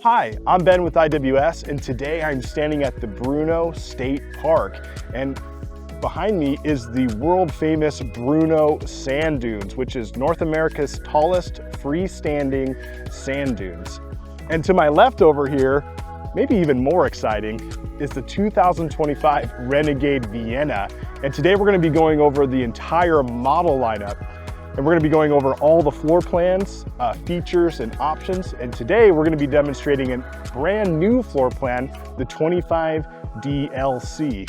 Hi, I'm Ben with IWS, and today I'm standing at the Bruno State Park. And behind me is the world famous Bruno Sand Dunes, which is North America's tallest freestanding sand dunes. And to my left over here, maybe even more exciting, is the 2025 Renegade Vienna. And today we're going to be going over the entire model lineup. And we're going to be going over all the floor plans, features, and options. And today we're going to be demonstrating a brand new floor plan, the 25 DLC.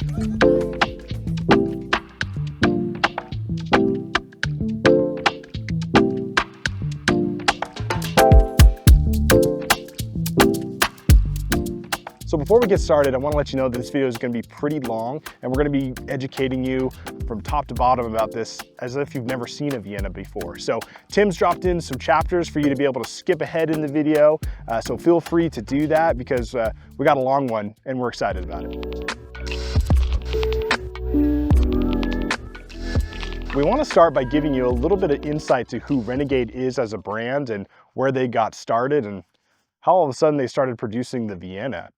So before we get started, I want to let you know that this video is going to be pretty long, and we're going to be educating you from top to bottom about this as if you've never seen a Vienna before. So Tim's dropped in some chapters for you to be able to skip ahead in the video, so feel free to do that because we got a long one and we're excited about it. We want to start by giving you a little bit of insight to who Renegade is as a brand and where they got started and how all of a sudden they started producing the Vienna.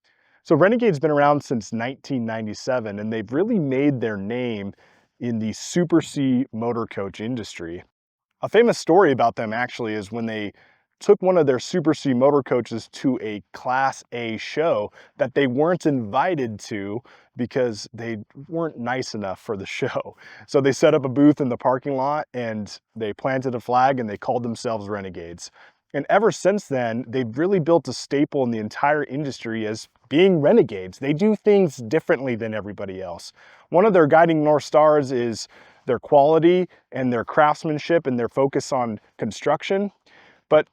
So Renegade's been around since 1997, and they've really made their name in the Super C motor coach industry. A famous story about them actually is when they took one of their Super C motor coaches to a Class A show that they weren't invited to because they weren't nice enough for the show. So they set up a booth in the parking lot and they planted a flag and they called themselves Renegades. And ever since then, they've really built a staple in the entire industry as being renegades. They do things differently than everybody else. One of their guiding North Stars is their quality and their craftsmanship and their focus on construction. But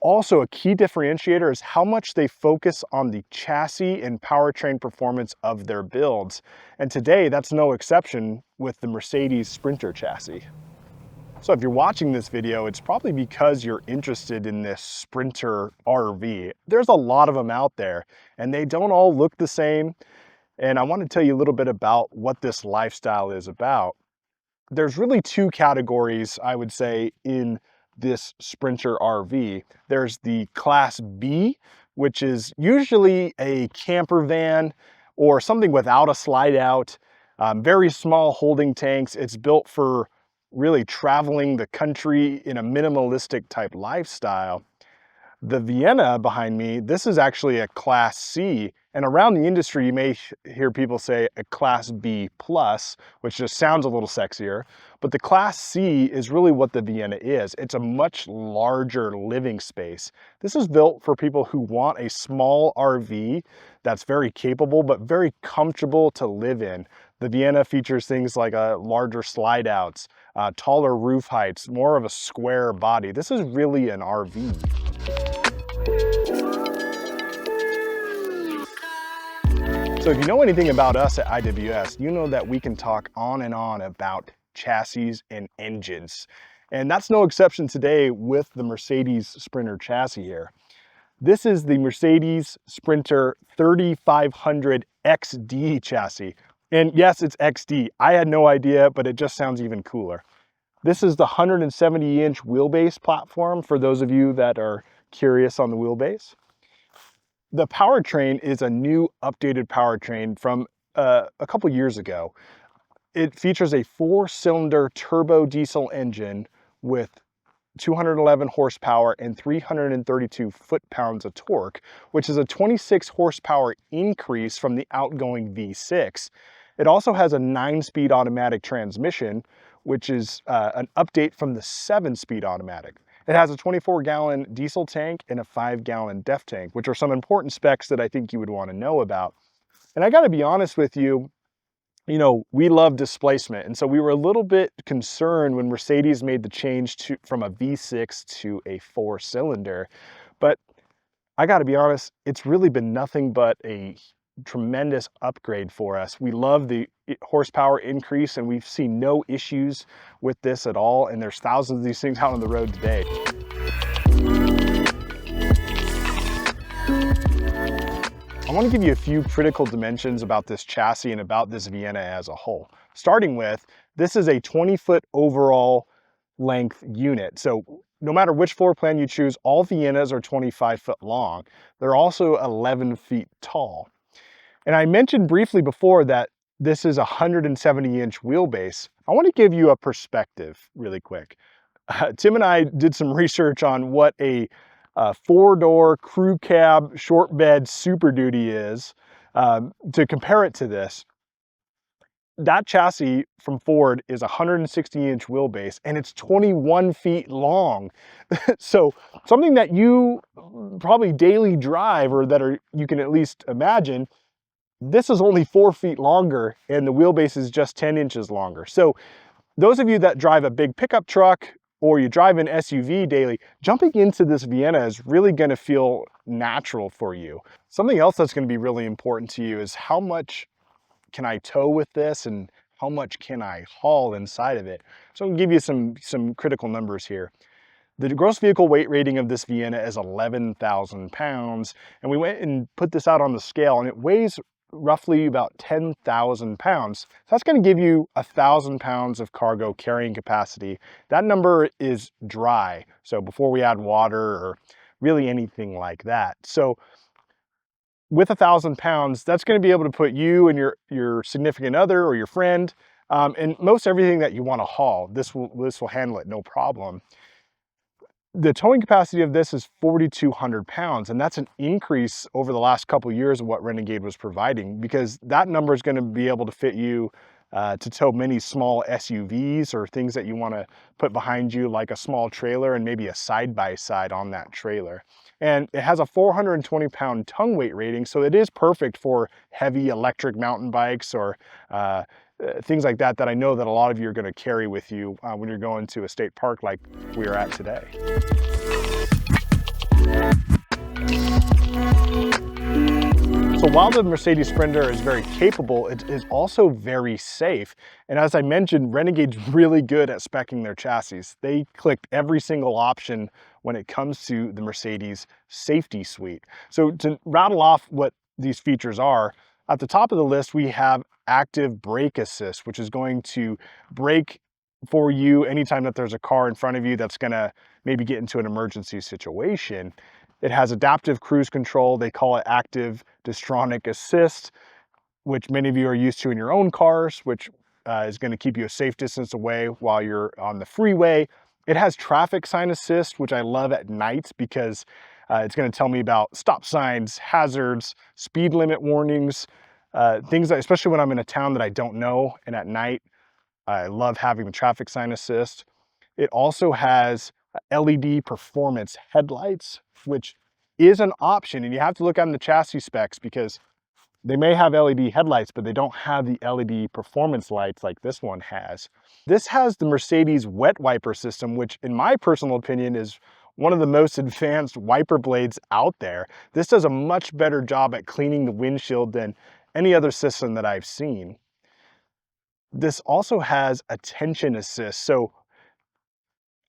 also a key differentiator is how much they focus on the chassis and powertrain performance of their builds. And today, that's no exception with the Mercedes Sprinter chassis. So if you're watching this video, it's probably because you're interested in this Sprinter RV. There's a lot of them out there and they don't all look the same. And I want to tell you a little bit about what this lifestyle is about. There's really two categories, I would say, in this Sprinter RV. There's the Class B, which is usually a camper van or something without a slide out, very small holding tanks. It's built for really traveling the country in a minimalistic type lifestyle. The Vienna behind me, this is actually a Class C, and around the industry you may hear people say a Class B plus, which just sounds a little sexier, but the Class C is really what the Vienna is. It's a much larger living space. This is built for people who want a small RV that's very capable but very comfortable to live in. The Vienna features things like larger slide outs, taller roof heights, more of a square body. This is really an RV. So if you know anything about us at IWS, you know that we can talk on and on about chassis and engines. And that's no exception today with the Mercedes Sprinter chassis here. This is the Mercedes Sprinter 3500 XD chassis. And yes, it's XD. I had no idea, but it just sounds even cooler. This is the 170-inch wheelbase platform for those of you that are curious on the wheelbase. The powertrain is a new updated powertrain from a couple years ago. It features a 4-cylinder turbo diesel engine with 211 horsepower and 332 foot-pounds of torque, which is a 26 horsepower increase from the outgoing V6. It also has a 9-speed automatic transmission, which is an update from the 7-speed automatic. It has a 24-gallon diesel tank and a 5-gallon DEF tank, which are some important specs that I think you would want to know about. And I got to be honest with you, we love displacement. And so we were a little bit concerned when Mercedes made the change from a V6 to a 4-cylinder. But I got to be honest, it's really been nothing but a tremendous upgrade for us. We love the horsepower increase and we've seen no issues with this at all. And there's thousands of these things out on the road today. I want to give you a few critical dimensions about this chassis and about this Vienna as a whole. Starting with, this is a 20-foot overall length unit. So no matter which floor plan you choose, all Viennas are 25 foot long. They're also 11 feet tall. And I mentioned briefly before that this is a 170-inch wheelbase. I want to give you a perspective really quick. Tim and I did some research on what a four-door crew cab short bed Super Duty is to compare it to this. That chassis from Ford is a 160-inch wheelbase and it's 21 feet long. So something that you probably daily drive or that you can at least imagine, this is only 4 feet longer and the wheelbase is just 10 inches longer. So those of you that drive a big pickup truck or you drive an SUV daily, jumping into this Vienna is really going to feel natural for you. Something else that's going to be really important to you is how much can I tow with this and how much can I haul inside of it. So I'm going to give you some critical numbers here. The gross vehicle weight rating of this Vienna is 11,000 pounds. And we went and put this out on the scale and it weighs roughly about 10,000 pounds. So that's going to give you 1,000 pounds of cargo carrying capacity. That number is dry. So before we add water or really anything like that. So with 1,000 pounds, that's going to be able to put you and your significant other or your friend and most everything that you want to haul. This will handle it no problem. The towing capacity of this is 4,200 pounds, and that's an increase over the last couple of years of what Renegade was providing, because that number is going to be able to fit you to tow many small SUVs or things that you want to put behind you, like a small trailer and maybe a side-by-side on that trailer. And it has a 420-pound tongue weight rating, so it is perfect for heavy electric mountain bikes or things like that I know that a lot of you are going to carry with you when you're going to a state park like we are at today. So while the Mercedes Sprinter is very capable, it is also very safe. And as I mentioned, Renegade's really good at speccing their chassis. They clicked every single option when it comes to the Mercedes safety suite. So to rattle off what these features are, at the top of the list, we have active brake assist, which is going to brake for you anytime that there's a car in front of you that's gonna maybe get into an emergency situation. It has adaptive cruise control. They call it active distronic assist, which many of you are used to in your own cars, which is gonna keep you a safe distance away while you're on the freeway. It has traffic sign assist, which I love at night because it's going to tell me about stop signs, hazards, speed limit warnings, things that, especially when I'm in a town that I don't know and at night, I love having the traffic sign assist. It also has LED performance headlights, which is an option, and you have to look on the chassis specs because they may have LED headlights, but they don't have the LED performance lights like this one has. This has the Mercedes wet wiper system, which in my personal opinion is one of the most advanced wiper blades out there. This does a much better job at cleaning the windshield than any other system that I've seen. This also has attention assist. So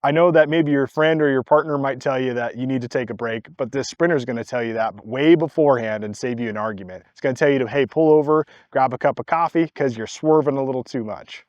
I know that maybe your friend or your partner might tell you that you need to take a break, but this Sprinter is going to tell you that way beforehand and save you an argument. It's going to tell you to, hey, pull over, grab a cup of coffee because you're swerving a little too much.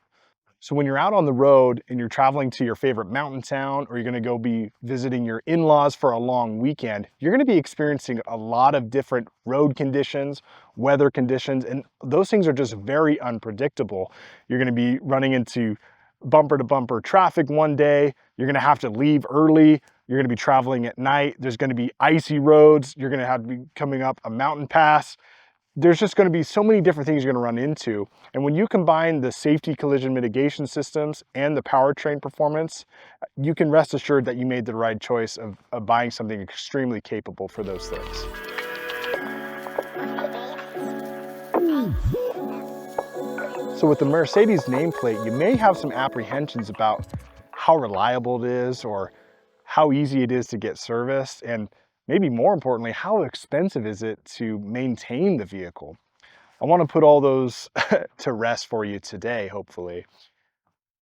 So when you're out on the road and you're traveling to your favorite mountain town, or you're going to go be visiting your in-laws for a long weekend, you're going to be experiencing a lot of different road conditions, weather conditions, and those things are just very unpredictable. You're going to be running into bumper to bumper traffic one day. You're going to have to leave early. You're going to be traveling at night. There's going to be icy roads. You're going to have to be coming up a mountain pass. There's just going to be so many different things you're going to run into. And when you combine the safety collision mitigation systems and the powertrain performance, you can rest assured that you made the right choice of buying something extremely capable for those things. So with the Mercedes nameplate, you may have some apprehensions about how reliable it is or how easy it is to get serviced, and maybe more importantly, how expensive is it to maintain the vehicle? I want to put all those to rest for you today, hopefully.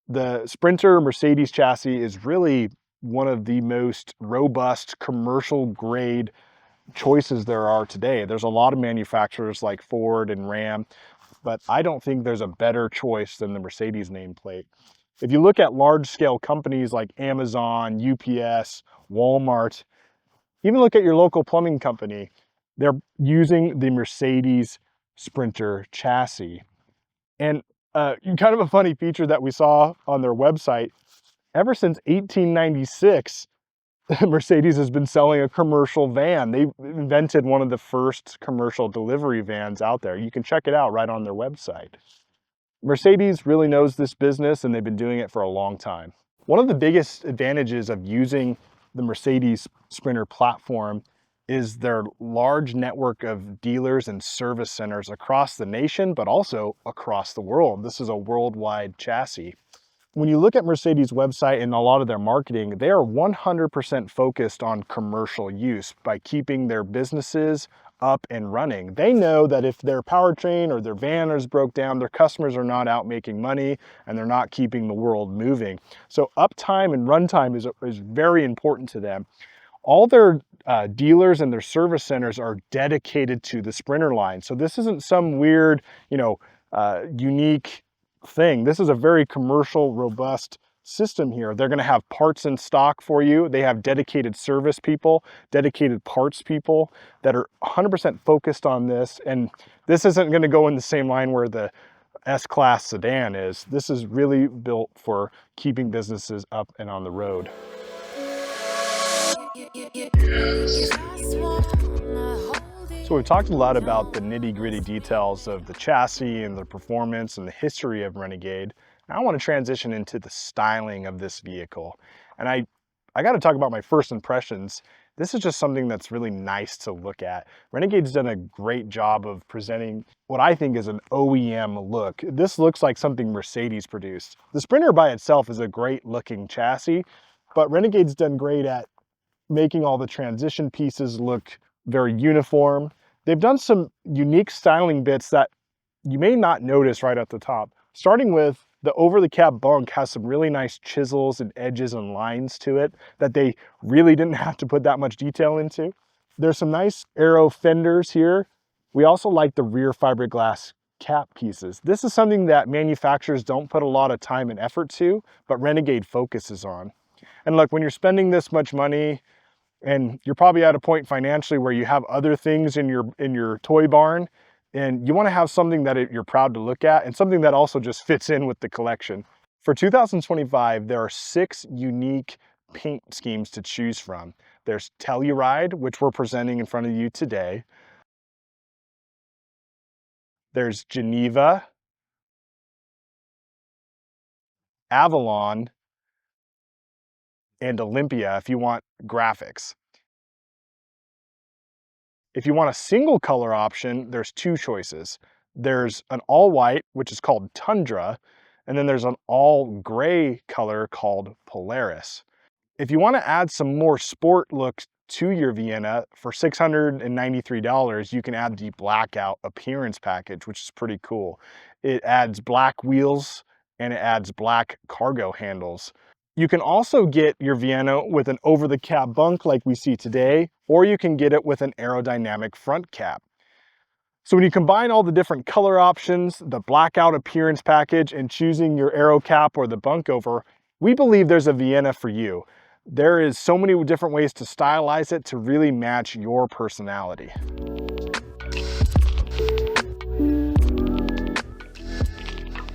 The Sprinter Mercedes chassis is really one of the most robust commercial grade choices there are today. There's a lot of manufacturers like Ford and Ram, but I don't think there's a better choice than the Mercedes nameplate. If you look at large scale companies like Amazon, UPS, Walmart, even look at your local plumbing company, they're using the Mercedes Sprinter chassis. And kind of a funny feature that we saw on their website, ever since 1896, Mercedes has been selling a commercial van. They invented one of the first commercial delivery vans out there. You can check it out right on their website. Mercedes really knows this business, and they've been doing it for a long time. One of the biggest advantages of using the Mercedes Sprinter platform is their large network of dealers and service centers across the nation, but also across the world. This is a worldwide chassis. When you look at Mercedes' website and a lot of their marketing, they are 100% focused on commercial use by keeping their businesses up and running. They know that if their powertrain or their van is broke down, their customers are not out making money and they're not keeping the world moving. So uptime and runtime is very important to them. All their dealers and their service centers are dedicated to the Sprinter line. So this isn't some weird, unique thing. This is a very commercial, robust system here. They're going to have parts in stock for you. They have dedicated service people, dedicated parts people that are 100% focused on this. And this isn't going to go in the same line where the S-Class sedan is. This is really built for keeping businesses up and on the road. So we've talked a lot about the nitty-gritty details of the chassis and the performance and the history of Renegade. Now I want to transition into the styling of this vehicle. And I got to talk about my first impressions. This is just something that's really nice to look at. Renegade's done a great job of presenting what I think is an OEM look. This looks like something Mercedes produced. The Sprinter by itself is a great looking chassis, but Renegade's done great at making all the transition pieces look very uniform. They've done some unique styling bits that you may not notice right at the top. Starting with the over-the-cab bunk has some really nice chisels and edges and lines to it that they really didn't have to put that much detail into. There's some nice aero fenders here. We also like the rear fiberglass cap pieces. This is something that manufacturers don't put a lot of time and effort to, but Renegade focuses on. And look, when you're spending this much money, and you're probably at a point financially where you have other things in your toy barn, and you want to have something that you're proud to look at and something that also just fits in with the collection. For 2025, there are 6 unique paint schemes to choose from. There's Telluride, which we're presenting in front of you today. There's Geneva, Avalon, and Olympia if you want graphics. If you want a single color option, there's 2 choices. There's an all white, which is called Tundra, and then there's an all gray color called Polaris. If you want to add some more sport look to your Vienna, for $693, you can add the blackout appearance package, which is pretty cool. It adds black wheels and it adds black cargo handles. You can also get your Vienna with an over-the-cab bunk like we see today, or you can get it with an aerodynamic front cap. So when you combine all the different color options, the blackout appearance package, and choosing your aero cap or the bunk over, we believe there's a Vienna for you. There is so many different ways to stylize it to really match your personality.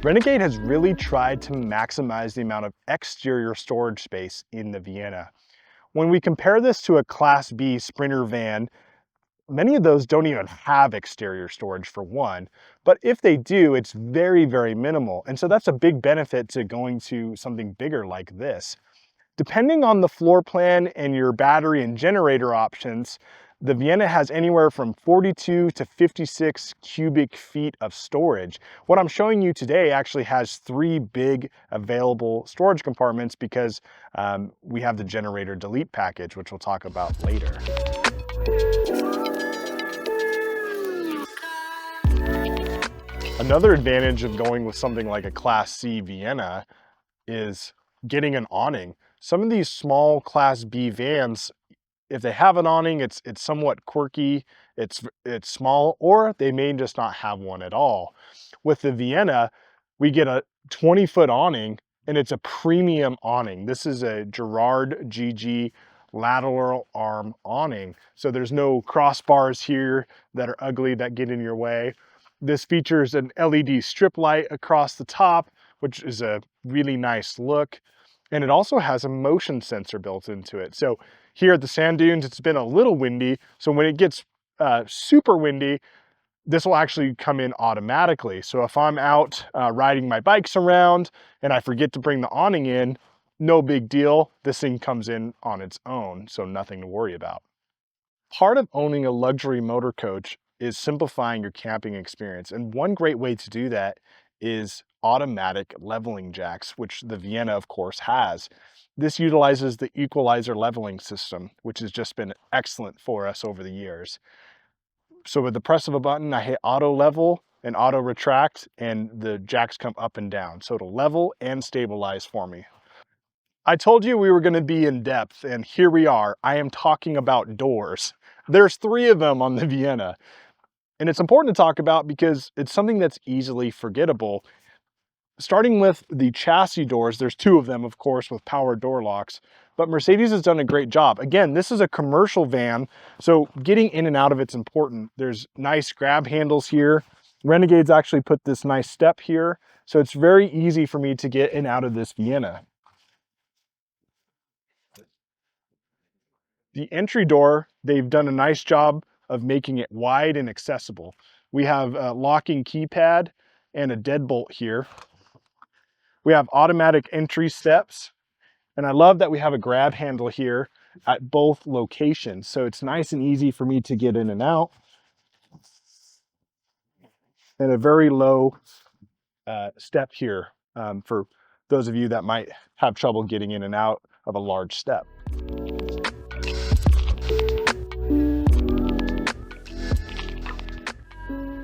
Renegade has really tried to maximize the amount of exterior storage space in the Vienna. When we compare this to a Class B Sprinter van, many of those don't even have exterior storage for one, but if they do, it's very, very minimal. And so that's a big benefit to going to something bigger like this. Depending on the floor plan and your battery and generator options, the Vienna has anywhere from 42 to 56 cubic feet of storage. What I'm showing you today actually has 3 big available storage compartments because we have the generator delete package, which we'll talk about later. Another advantage of going with something like a Class C Vienna is getting an awning. Some of these small Class B vans, if they have an awning, it's somewhat quirky, it's small, or they may just not have one at all. With the Vienna, we get a 20-foot awning and it's a premium awning. This is a Girard GG lateral arm awning. So there's no crossbars here that are ugly that get in your way. This features an LED strip light across the top, which is a really nice look. And it also has a motion sensor built into it. So here at the sand dunes, it's been a little windy. So when it gets super windy, this will actually come in automatically. So if I'm out riding my bikes around and I forget to bring the awning in, no big deal. This thing comes in on its own, so nothing to worry about. Part of owning a luxury motor coach is simplifying your camping experience. And one great way to do that is automatic leveling jacks, which the Vienna, of course, has. This utilizes the equalizer leveling system, which has just been excellent for us over the years. So with the press of a button, I hit auto level and auto retract, and the jacks come up and down. So it'll level and stabilize for me. I told you we were going to be in depth, and here we are. I am talking about doors. There's 3 of them on the Vienna. And it's important to talk about because it's something that's easily forgettable. Starting with the chassis doors, there's 2 of them, of course, with power door locks, but Mercedes has done a great job. Again, this is a commercial van, so getting in and out of it's important. There's nice grab handles here. Renegade's actually put this nice step here, so it's very easy for me to get in and out of this Vienna. The entry door, they've done a nice job of making it wide and accessible. We have a locking keypad and a deadbolt here. We have automatic entry steps, and I love that we have a grab handle here at both locations. So it's nice and easy for me to get in and out, and a very low step here for those of you that might have trouble getting in and out of a large step.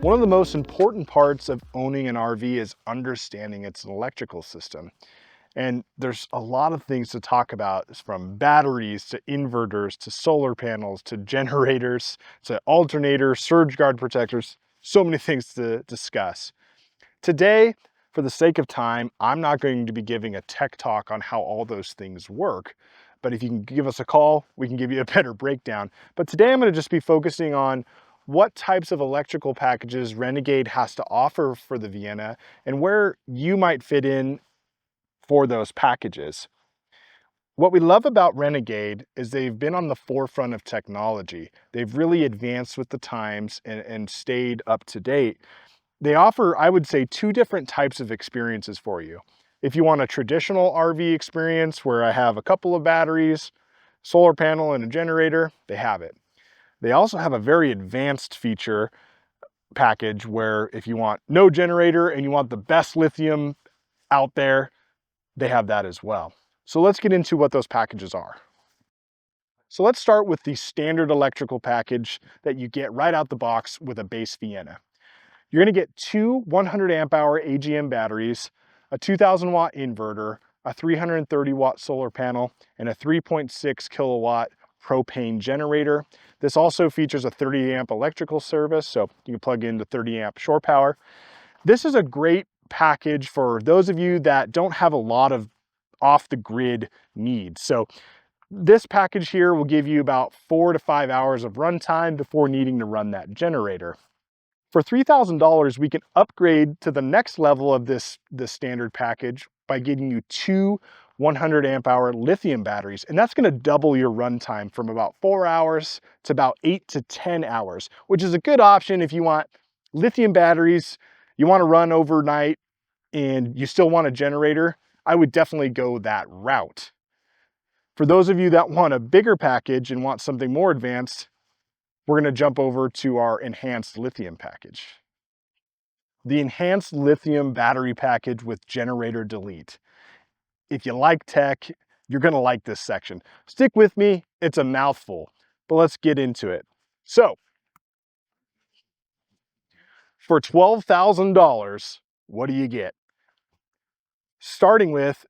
One of the most important parts of owning an RV is understanding its electrical system. And there's a lot of things to talk about, from batteries to inverters to solar panels to generators to alternators, surge guard protectors, so many things to discuss. Today, for the sake of time, I'm not going to be giving a tech talk on how all those things work. But if you can give us a call, we can give you a better breakdown. But today I'm going to just be focusing on what types of electrical packages Renegade has to offer for the Vienna and where you might fit in for those packages. What we love about Renegade is they've been on the forefront of technology. They've really advanced with the times and stayed up to date. They offer, I would say, 2 different types of experiences for you. If you want a traditional RV experience where I have a couple of batteries, solar panel, and a generator, they have it. They also have a very advanced feature package where if you want no generator and you want the best lithium out there, they have that as well. So let's get into what those packages are. So let's start with the standard electrical package that you get right out the box with a base Vienna. You're going to get 2 100 amp hour AGM batteries, a 2000 watt inverter, a 330 watt solar panel, and a 3.6 kilowatt propane generator. This also features a 30 amp electrical service, so you can plug into 30 amp shore power. This is a great package for those of you that don't have a lot of off the grid needs. So this package here will give you about 4 to 5 hours of runtime before needing to run that generator. For $3,000, we can upgrade to the next level of this standard package by getting you 2 100 amp hour lithium batteries. And that's gonna double your runtime from about 4 hours to about 8 to 10 hours, which is a good option if you want lithium batteries, you wanna run overnight, and you still want a generator. I would definitely go that route. For those of you that want a bigger package and want something more advanced, we're gonna jump over to our enhanced lithium package. The enhanced lithium battery package with generator delete. If you like tech, you're gonna like this section. Stick with me, it's a mouthful, but let's get into it. So, for $12,000, what do you get? Starting with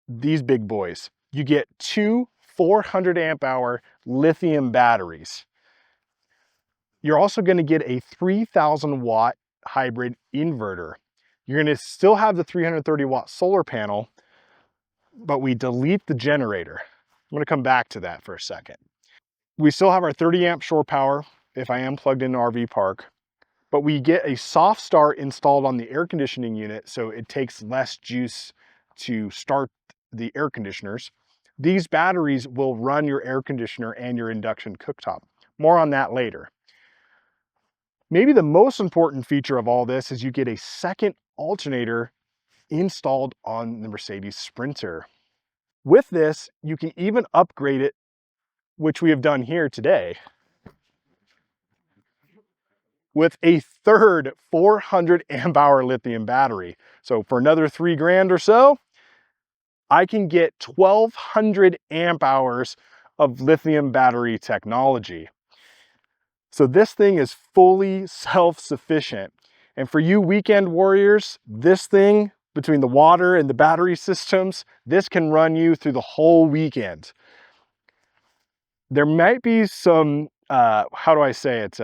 these big boys. You get 2 400 amp hour lithium batteries. You're also gonna get a 3,000 watt hybrid inverter. You're gonna still have the 330 watt solar panel, but we delete the generator. I'm gonna come back to that for a second. We still have our 30 amp shore power if I am plugged into RV park, but we get a soft start installed on the air conditioning unit, so it takes less juice to start the air conditioners. These batteries will run your air conditioner and your induction cooktop. More on that later. Maybe the most important feature of all this is you get a second alternator installed on the Mercedes Sprinter. With this, you can even upgrade it, which we have done here today, with a third 400 amp hour lithium battery. So for another $3,000 or so, I can get 1,200 amp hours of lithium battery technology. So this thing is fully self-sufficient. And for you weekend warriors, this thing, between the water and the battery systems, this can run you through the whole weekend. There might be some, how do I say it?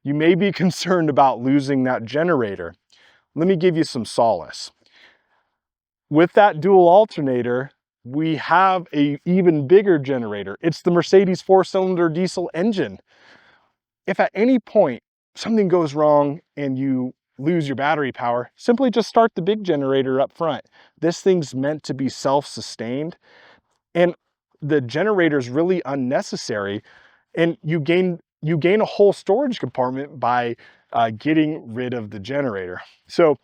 You may be concerned about losing that generator. Let me give you some solace. With that dual alternator, we have an even bigger generator. It's the Mercedes 4-cylinder diesel engine. If at any point something goes wrong and you lose your battery power, simply just start the big generator up front. This thing's meant to be self-sustained, and the generator is really unnecessary, and you gain a whole storage compartment by getting rid of the generator. So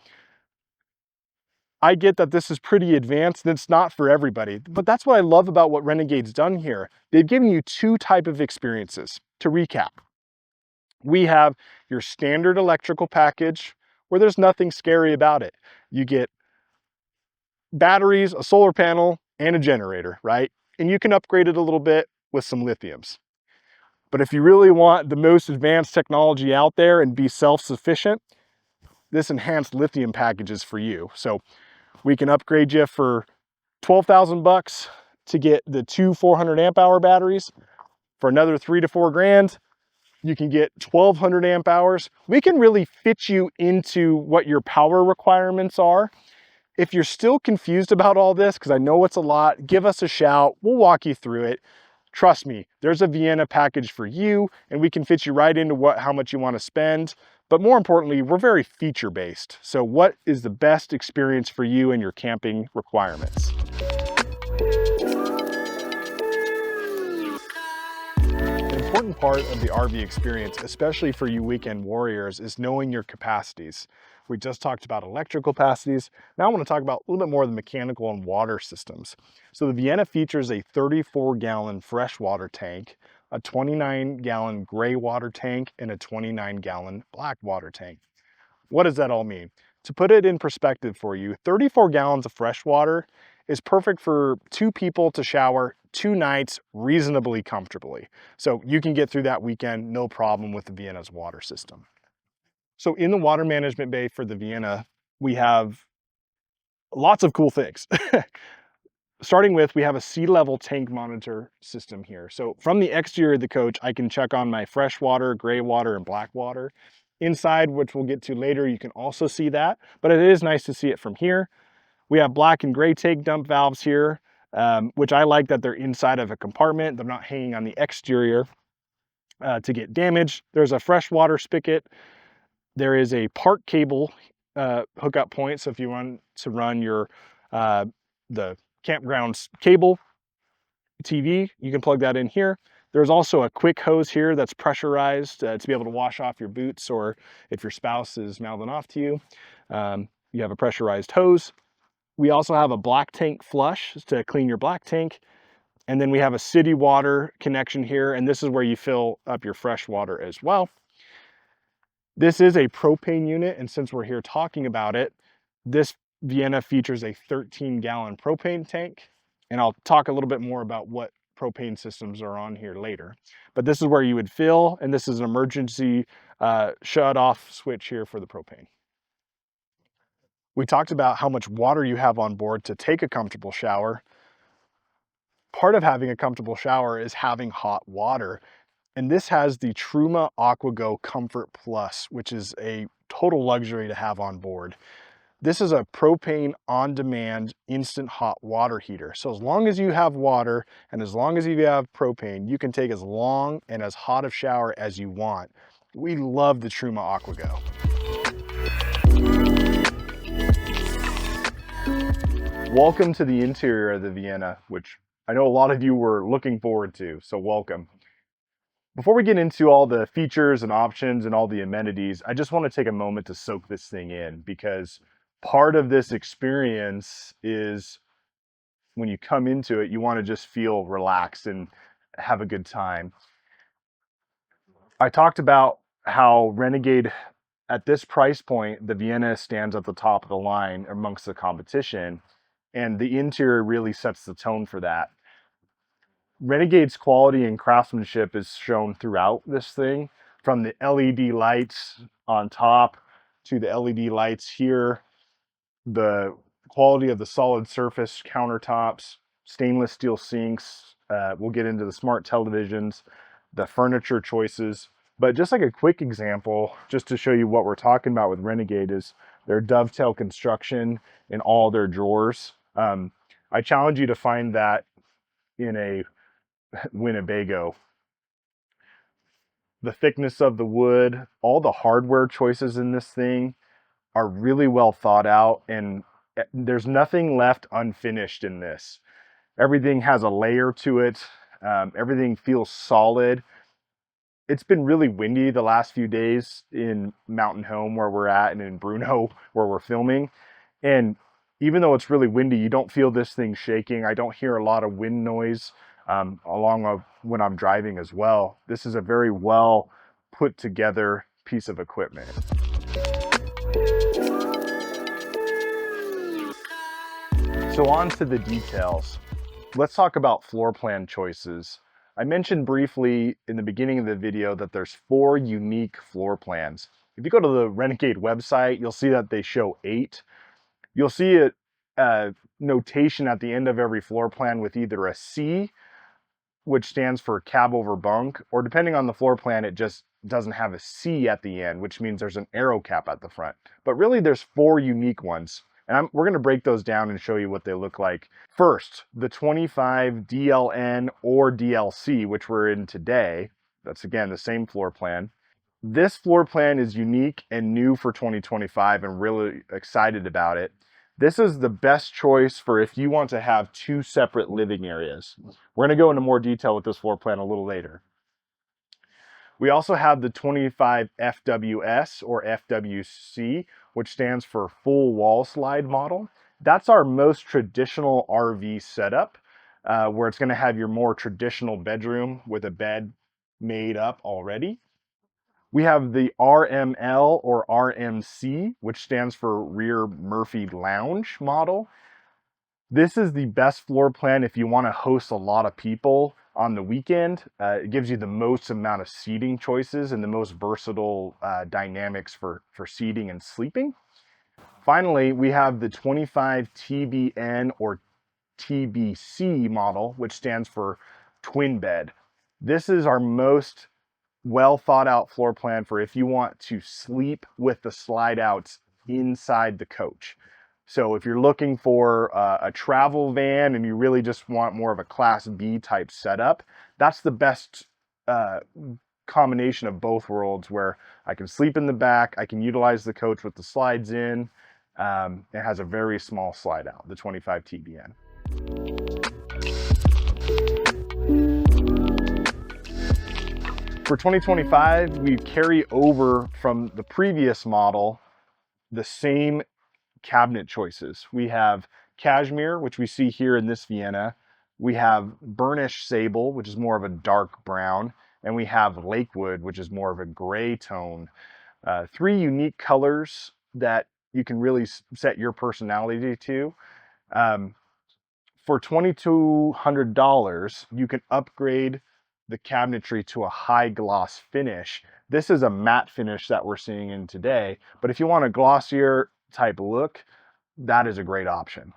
I get that this is pretty advanced and it's not for everybody, but that's what I love about what Renegade's done here. They've given you two types of experiences. To recap, we have your standard electrical package where there's nothing scary about it. You get batteries, a solar panel, and a generator, right? And you can upgrade it a little bit with some lithiums. But if you really want the most advanced technology out there and be self-sufficient, this enhanced lithium package is for you. So we can upgrade you for 12,000 bucks to get the two 400 amp hour batteries. For another $3,000 to $4,000, you can get 1,200 amp hours. We can really fit you into what your power requirements are. If you're still confused about all this, because I know it's a lot, give us a shout. We'll walk you through it. Trust me, there's a Vienna package for you, and we can fit you right into how much you want to spend. But more importantly, we're very feature-based. So what is the best experience for you and your camping requirements? An important part of the RV experience, especially for you weekend warriors, is knowing your capacities. We just talked about electrical capacities. Now I want to talk about a little bit more of the mechanical and water systems. So the Vienna features a 34-gallon freshwater tank, a 29-gallon gray water tank, and a 29-gallon black water tank. What does that all mean? To put it in perspective for you, 34 gallons of fresh water is perfect for 2 people to shower 2 nights reasonably comfortably. So you can get through that weekend, no problem with the Vienna's water system. So in the water management bay for the Vienna, we have lots of cool things. Starting with, we have a sea level tank monitor system here. So from the exterior of the coach, I can check on my fresh water, gray water, and black water. Inside, which we'll get to later, you can also see that, but it is nice to see it from here. We have black and gray tank dump valves here, which I like that they're inside of a compartment. They're not hanging on the exterior to get damaged. There's a freshwater spigot. There is a park cable hookup point. So if you want to run your the campground's cable TV, you can plug that in here. There's also a quick hose here that's pressurized to be able to wash off your boots, or if your spouse is mouthing off to you, you have a pressurized hose. We also have a black tank flush to clean your black tank. And then we have a city water connection here, and this is where you fill up your fresh water as well. This is a propane unit, and since we're here talking about it, this Vienna features a 13-gallon propane tank, and I'll talk a little bit more about what propane systems are on here later. But this is where you would fill, and this is an emergency shut-off switch here for the propane. We talked about how much water you have on board to take a comfortable shower. Part of having a comfortable shower is having hot water. And this has the Truma AquaGo Comfort Plus, which is a total luxury to have on board. This is a propane on-demand instant hot water heater. So as long as you have water and as long as you have propane, you can take as long and as hot of shower as you want. We love the Truma AquaGo. Welcome to the interior of the Vienna, which I know a lot of you were looking forward to, so welcome. Before we get into all the features and options and all the amenities, I just want to take a moment to soak this thing in, because part of this experience is when you come into it, you want to just feel relaxed and have a good time. I talked about how Renegade, at this price point, the Vienna stands at the top of the line amongst the competition, and the interior really sets the tone for that. Renegade's quality and craftsmanship is shown throughout this thing, from the LED lights on top to the LED lights here, the quality of the solid surface countertops, stainless steel sinks. We'll get into the smart televisions, the furniture choices. But just like a quick example, just to show you what we're talking about with Renegade, is their dovetail construction in all their drawers. I challenge you to find that in a Winnebago. The thickness of the wood, all the hardware choices in this thing are really well thought out, and there's nothing left unfinished in this. Everything has a layer to it. Everything feels solid. It's been really windy the last few days in Mountain Home where we're at, and in Bruno where we're filming. And even though it's really windy, you don't feel this thing shaking. I don't hear a lot of wind noise along when I'm driving as well. This is a very well put together piece of equipment. So on to the details. Let's talk about floor plan choices. I mentioned briefly in the beginning of the video that there's 4 unique floor plans. If you go to the Renegade website, you'll see that they show 8. You'll see a notation at the end of every floor plan with either a C, which stands for cab over bunk, or depending on the floor plan, it just doesn't have a C at the end, which means there's an aero cap at the front. But really there's 4 unique ones. And we're going to break those down and show you what they look like. First, the 25 DLN or DLC, which we're in today. That's again the same floor plan. This floor plan is unique and new for 2025, and really excited about it. This is the best choice for if you want to have 2 separate living areas. We're going to go into more detail with this floor plan a little later. We also have the 25 FWS or FWC, which stands for full wall slide model. That's our most traditional RV setup, where it's going to have your more traditional bedroom with a bed made up already. We have the RML or RMC, which stands for rear Murphy lounge model. This is the best floor plan if you want to host a lot of people on the weekend. It gives you the most amount of seating choices and the most versatile dynamics for seating and sleeping. Finally, we have the 25 TBN or TBC model, which stands for twin bed. This is our most well thought out floor plan for if you want to sleep with the slide outs inside the coach. So if you're looking for a travel van and you really just want more of a Class B type setup, that's the best combination of both worlds, where I can sleep in the back, I can utilize the coach with the slides in. It has a very small slide out, the 25 TBN. For 2025, we carry over from the previous model the same cabinet choices. We have cashmere, which we see here in this Vienna. We have burnished sable, which is more of a dark brown. And we have lakewood, which is more of a gray tone. 3 unique colors that you can really set your personality to. For $2,200, you can upgrade the cabinetry to a high gloss finish. This is a matte finish that we're seeing in today, but if you want a glossier type look, that is a great option.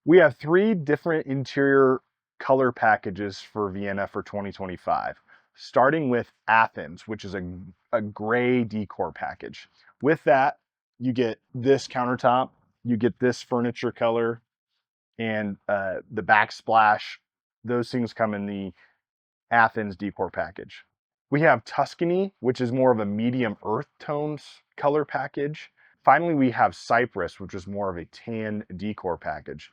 We have 3 different interior color packages for Vienna for 2025, starting with Athens, which is a gray decor package. With that, you get this countertop, you get this furniture color, and the backsplash. Those things come in the Athens decor package. We have Tuscany, which is more of a medium earth tones color package. Finally, we have Cypress, which is more of a tan decor package.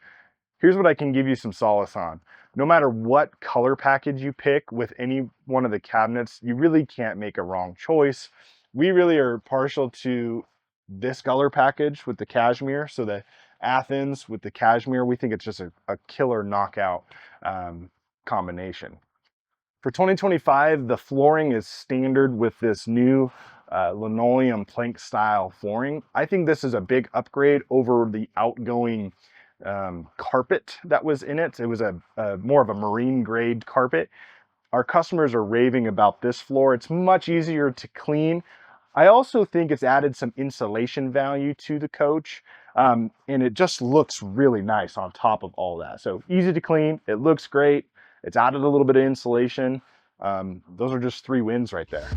Here's what I can give you some solace on. No matter what color package you pick with any one of the cabinets, you really can't make a wrong choice. We really are partial to this color package with the cashmere. So the Athens with the cashmere, we think it's just a killer knockout combination. For 2025, the flooring is standard with this new linoleum plank style flooring. I think this is a big upgrade over the outgoing carpet that was in it. It was a more of a marine grade carpet. Our customers are raving about this floor. It's much easier to clean. I also think it's added some insulation value to the coach, and it just looks really nice on top of all that. So easy to clean, it looks great. It's added a little bit of insulation. Those are just 3 wins right there.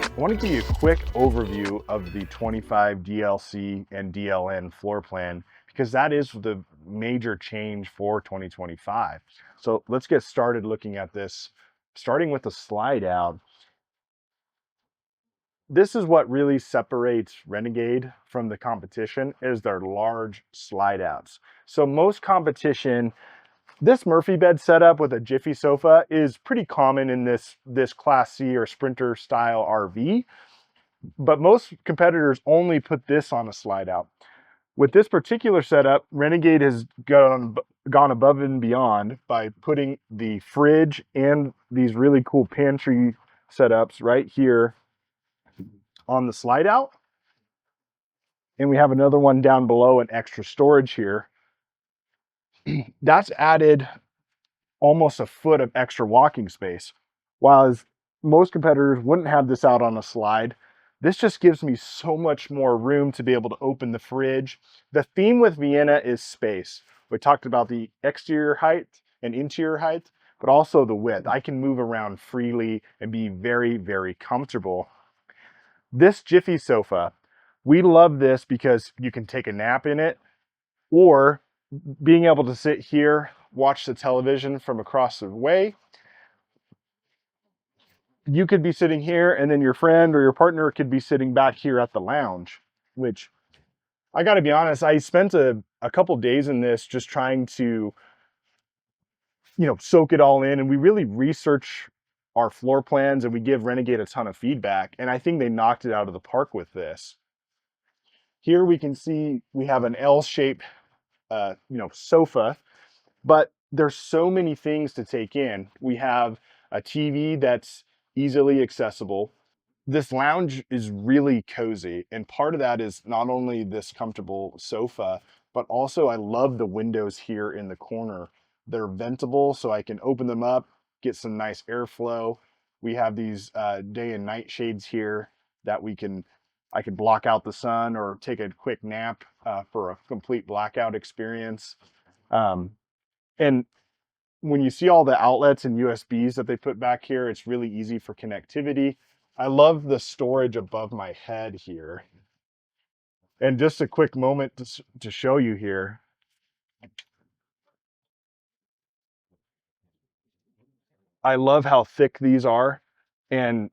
I want to give you a quick overview of the 25 DLC and DLN floor plan because that is the major change for 2025. So let's get started looking at this, starting with the slide out. This is what really separates Renegade from the competition is their large slide outs. So most competition, this Murphy bed setup with a Jiffy sofa is pretty common in this Class C or Sprinter style RV, but most competitors only put this on a slide out. With this particular setup, Renegade has gone above and beyond by putting the fridge and these really cool pantry setups right here on the slide out. And we have another one down below, an extra storage here. That's added almost a foot of extra walking space. While most competitors wouldn't have this out on a slide, this just gives me so much more room to be able to open the fridge. The theme with Vienna is space. We talked about the exterior height and interior height, but also the width. I can move around freely and be very, very comfortable. This Jiffy sofa, we love this because you can take a nap in it, or being able to sit here, watch the television from across the way. You could be sitting here and then your friend or your partner could be sitting back here at the lounge, which I got to be honest, I spent a couple days in this just trying to, soak it all in. And we really research our floor plans and we give Renegade a ton of feedback. And I think they knocked it out of the park with this. Here we can see we have an L-shaped, sofa, but there's so many things to take in. We have a TV that's easily accessible. This lounge is really cozy, and part of that is not only this comfortable sofa, but also I love the windows here in the corner. They're ventable, so I can open them up, get some nice airflow. We have these day and night shades here that I can block out the sun or take a quick nap for a complete blackout experience. And when you see all the outlets and USBs that they put back here, it's really easy for connectivity. I love the storage above my head here. And just a quick moment to show you here. I love how thick these are. And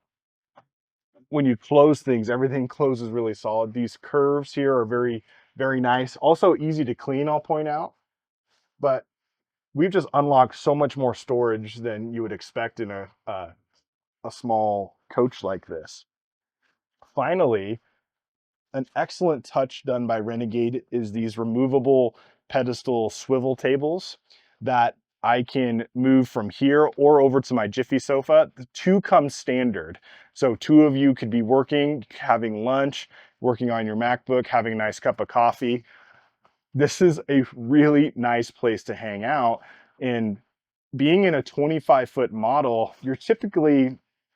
when you close things, everything closes really solid. These curves here are very, very nice. Also easy to clean, I'll point out. But we've just unlocked so much more storage than you would expect in a small coach like this. Finally, an excellent touch done by Renegade is these removable pedestal swivel tables that I can move from here or over to my Jiffy sofa. The 2 come standard. So 2 of you could be working, having lunch, working on your MacBook, having a nice cup of coffee. This is a really nice place to hang out. And being in a 25-foot model,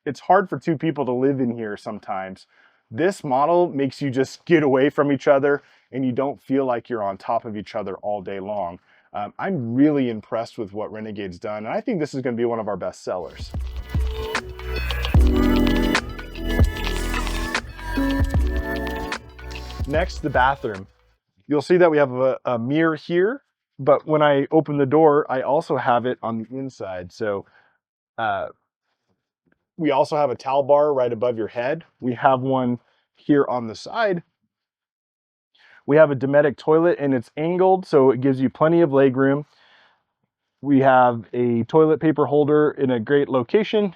it's hard for 2 people to live in here sometimes. This model makes you just get away from each other and you don't feel like you're on top of each other all day long. I'm really impressed with what Renegade's done, and I think this is going to be one of our best sellers. Next, the bathroom. You'll see that we have a mirror here, but when I open the door, I also have it on the inside. So uh, we also have a towel bar right above your head. We have one here on the side. We have a Dometic toilet and it's angled, so it gives you plenty of leg room. We have a toilet paper holder in a great location.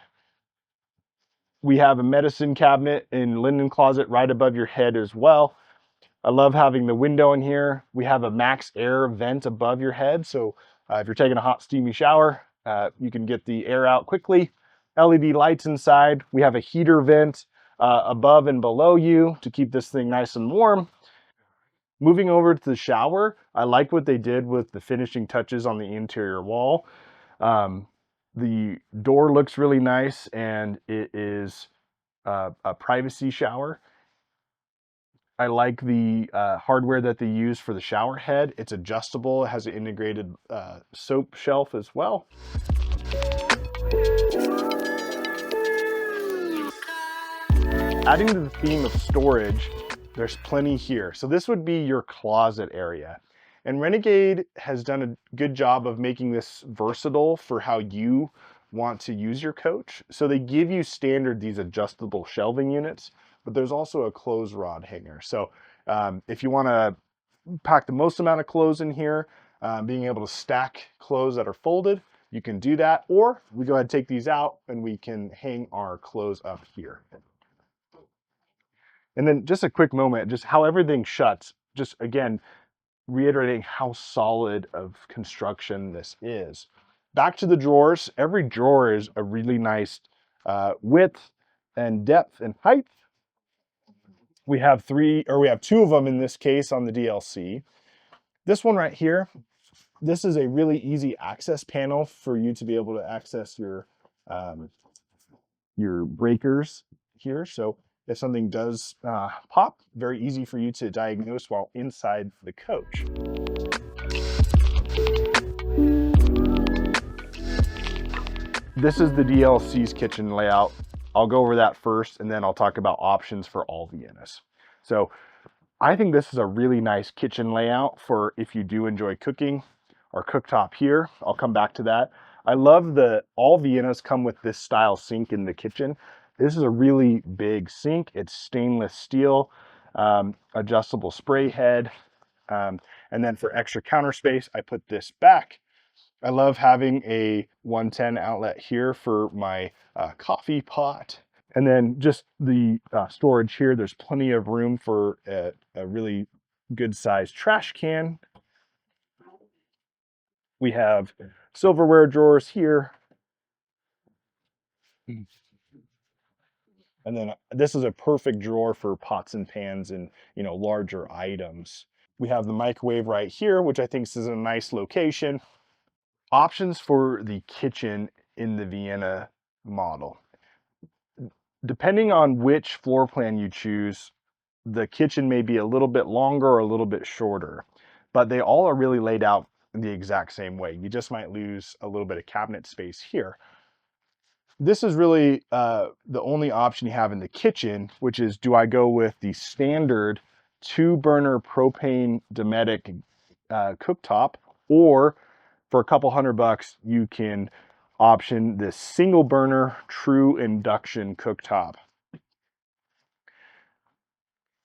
We have a medicine cabinet and linen closet right above your head as well. I love having the window in here. We have a max air vent above your head, so if you're taking a hot steamy shower, you can get the air out quickly. LED lights inside. We have a heater vent above and below you to keep this thing nice and warm. Moving over to the shower, I like what they did with the finishing touches on the interior wall. The door looks really nice, and it is a privacy shower. I like the hardware that they use for the shower head. It's adjustable. It has an integrated soap shelf as well. Adding to the theme of storage, there's plenty here. So this would be your closet area. And Renegade has done a good job of making this versatile for how you want to use your coach. So they give you standard these adjustable shelving units, but there's also a clothes rod hanger. So if you want to pack the most amount of clothes in here, being able to stack clothes that are folded, you can do that. Or we go ahead and take these out and we can hang our clothes up here. And then just a quick moment, just how everything shuts, just again, reiterating how solid of construction this is. Back to the drawers. Every drawer is a really nice width and depth and height. We have two of them in this case on the DLC. This one right here, this is a really easy access panel for you to be able to access your breakers here. So if something does pop, very easy for you to diagnose while inside the coach. This is the DLC's kitchen layout. I'll go over that first, and then I'll talk about options for all Viennas. So I think this is a really nice kitchen layout for if you do enjoy cooking. Our cooktop here, I'll come back to that. I love all Viennas come with this style sink in the kitchen. This is a really big sink. It's stainless steel, adjustable spray head. And then for extra counter space, I put this back. I love having a 110 outlet here for my coffee pot. And then just the storage here, there's plenty of room for a really good sized trash can. We have silverware drawers here. And then this is a perfect drawer for pots and pans and, larger items. We have the microwave right here, which I think is a nice location. Options for the kitchen in the Vienna model. Depending on which floor plan you choose, the kitchen may be a little bit longer or a little bit shorter, but they all are really laid out the exact same way. You just might lose a little bit of cabinet space here. This is really the only option you have in the kitchen, which is, do I go with the standard 2-burner propane Dometic cooktop, or for a couple $100 you can option this single burner true induction cooktop.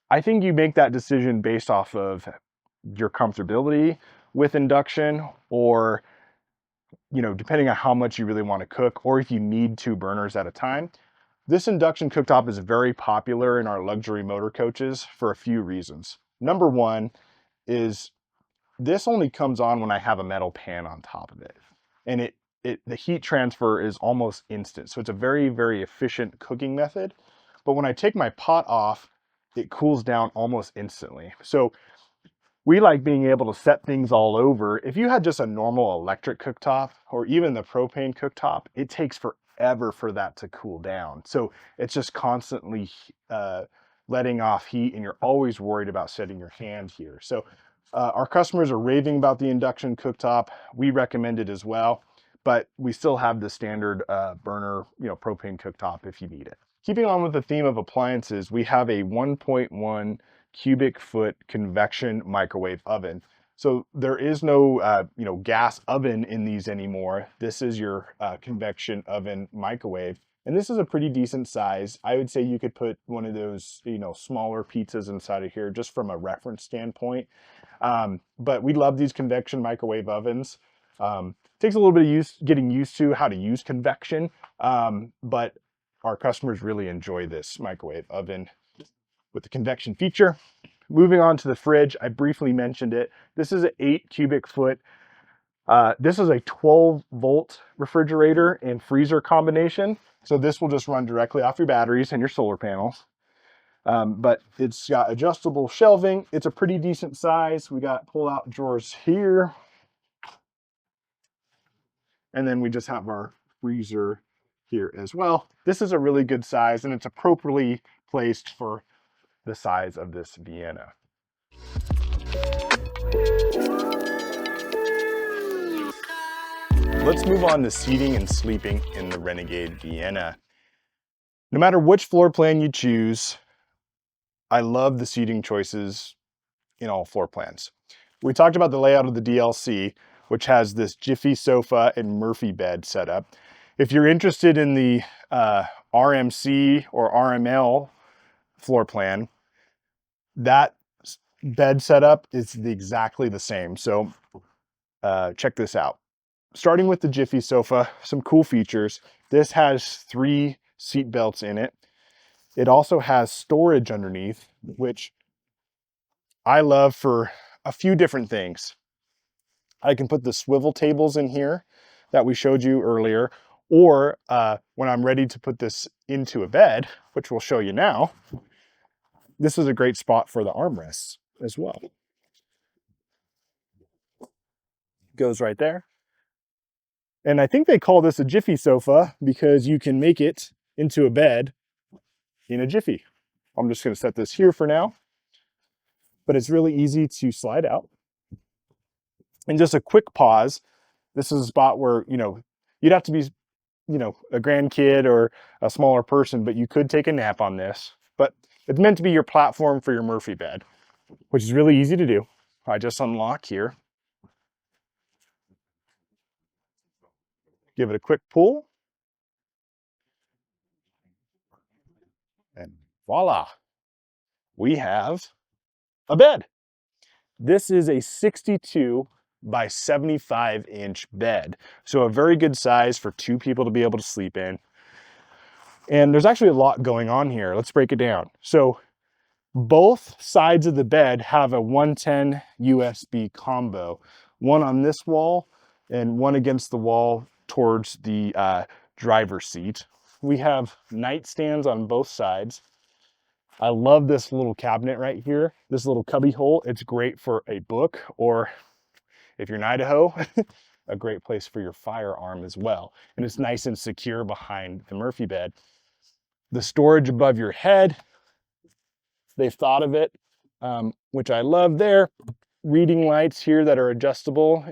I think you make that decision based off of your comfortability with induction, or depending on how much you really want to cook, or if you need 2 burners at a time. This induction cooktop is very popular in our luxury motor coaches for a few reasons. Number one is this only comes on when I have a metal pan on top of it. And the heat transfer is almost instant. So it's a very, very efficient cooking method. But when I take my pot off, it cools down almost instantly. So we like being able to set things all over. If you had just a normal electric cooktop or even the propane cooktop, it takes forever for that to cool down. So it's just constantly letting off heat, and you're always worried about setting your hand here. So our customers are raving about the induction cooktop. We recommend it as well, but we still have the standard burner, propane cooktop if you need it. keeping on with the theme of appliances, we have a 1.1 cubic foot convection microwave oven. So there is no, gas oven in these anymore. This is your convection oven microwave. And this is a pretty decent size. I would say you could put one of those, smaller pizzas inside of here just from a reference standpoint. But we love these convection microwave ovens. Takes a little bit of getting used to how to use convection, but our customers really enjoy this microwave oven with the convection feature. Moving on to the fridge, I briefly mentioned it. This is an 8 cubic foot. This is a 12-volt refrigerator and freezer combination. So this will just run directly off your batteries and your solar panels. But it's got adjustable shelving. It's a pretty decent size. We got pull-out drawers here. And then we just have our freezer here as well. This is a really good size, and it's appropriately placed for the size of this Vienna. Let's move on to seating and sleeping in the Renegade Vienna. No matter which floor plan you choose, I love the seating choices in all floor plans. We talked about the layout of the DLC, which has this Jiffy sofa and Murphy bed setup. If you're interested in the RMC or RML floor plan, that bed setup is exactly the same. So check this out. Starting with the Jiffy sofa, some cool features. This has 3 seat belts in it. It also has storage underneath, which I love for a few different things. I can put the swivel tables in here that we showed you earlier, or when I'm ready to put this into a bed, which we'll show you now, this is a great spot for the armrests as well. Goes right there. And I think they call this a Jiffy sofa because you can make it into a bed in a jiffy. I'm just going to set this here for now, but it's really easy to slide out. And just a quick pause. This is a spot where, you'd have to be, a grandkid or a smaller person, but you could take a nap on this. But it's meant to be your platform for your Murphy bed, which is really easy to do. I just unlock here. Give it a quick pull. And voila, we have a bed. This is a 62 by 75 inch bed. So a very good size for 2 people to be able to sleep in. And there's actually a lot going on here. Let's break it down. So both sides of the bed have a 110 USB combo, one on this wall and one against the wall towards the driver's seat. We have nightstands on both sides. I love this little cabinet right here, this little cubby hole. It's great for a book, or if you're in Idaho, a great place for your firearm as well. And it's nice and secure behind the Murphy bed. The storage above your head, they've thought of it, which I love there. Reading lights here that are adjustable.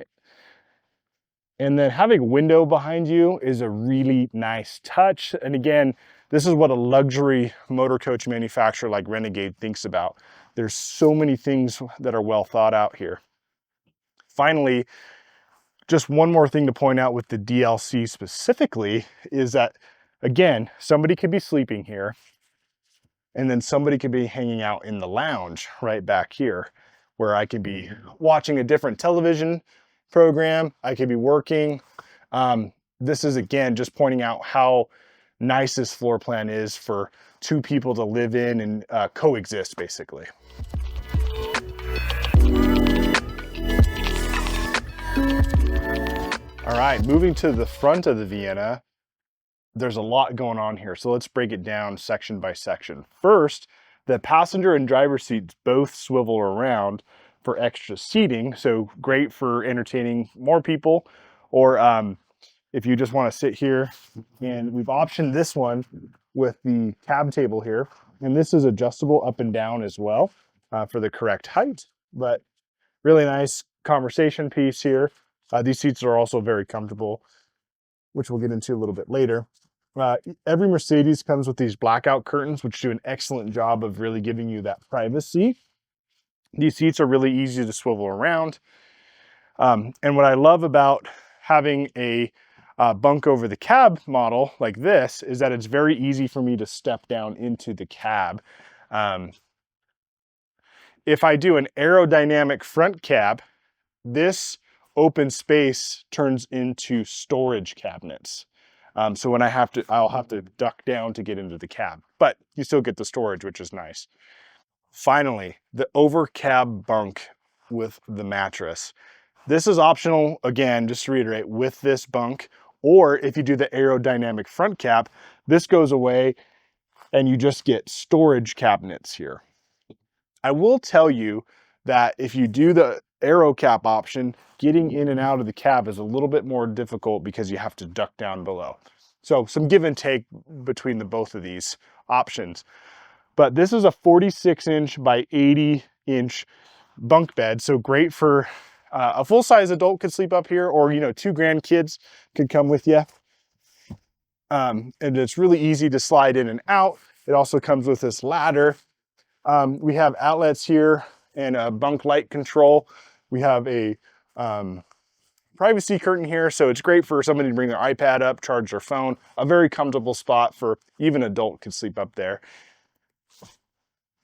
And then having a window behind you is a really nice touch. And again, this is what a luxury motor coach manufacturer like Renegade thinks about. There's so many things that are well thought out here. Finally, just one more thing to point out with the DLC specifically is that, again, somebody could be sleeping here and then somebody could be hanging out in the lounge right back here where I could be watching a different television program. I could be working. This is, again, just pointing out how nice this floor plan is for 2 people to live in and coexist, basically. All right, moving to the front of the Vienna, there's a lot going on here. So let's break it down section by section. First, the passenger and driver seats both swivel around for extra seating. So great for entertaining more people, or if you just want to sit here. And we've optioned this one with the cab table here. And this is adjustable up and down as well for the correct height, but really nice conversation piece here. These seats are also very comfortable, which we'll get into a little bit later. Every Mercedes comes with these blackout curtains, which do an excellent job of really giving you that privacy. These seats are really easy to swivel around. And what I love about having a bunk over the cab model like this is that it's very easy for me to step down into the cab. If I do an aerodynamic front cab, this open space turns into storage cabinets. So when I'll have to duck down to get into the cab, but you still get the storage, which is nice. Finally, the over cab bunk with the mattress. This is optional, again, just to reiterate, with this bunk, or if you do the aerodynamic front cap, this goes away and you just get storage cabinets here. I will tell you that if you do the aero cap option, getting in and out of the cab is a little bit more difficult because you have to duck down below. So some give and take between the both of these options. But this is a 46-inch by 80-inch bunk bed, so great for a full-size adult could sleep up here, or 2 grandkids could come with you. And it's really easy to slide in and out. It also comes with this ladder. We have outlets here and a bunk light control. We have a privacy curtain here, so it's great for somebody to bring their iPad up, charge their phone. A very comfortable spot for even an adult could sleep up there.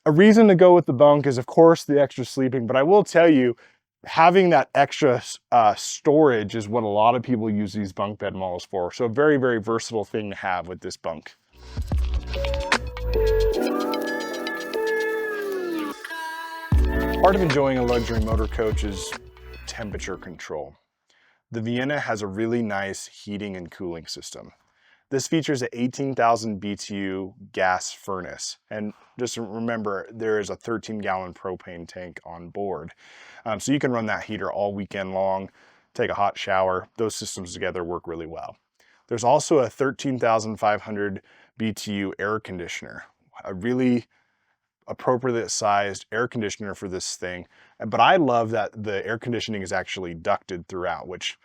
A reason to go with the bunk is, of course, the extra sleeping, but I will tell you, having that extra storage is what a lot of people use these bunk bed models for. So a very, very versatile thing to have with this bunk. Part of enjoying a luxury motor coach is temperature control. The Vienna has a really nice heating and cooling system. This features an 18,000 BTU gas furnace. And just remember, there is a 13-gallon propane tank on board. So you can run that heater all weekend long, take a hot shower. Those systems together work really well. There's also a 13,500 BTU air conditioner, a really appropriately sized air conditioner for this thing. But I love that the air conditioning is actually ducted throughout, which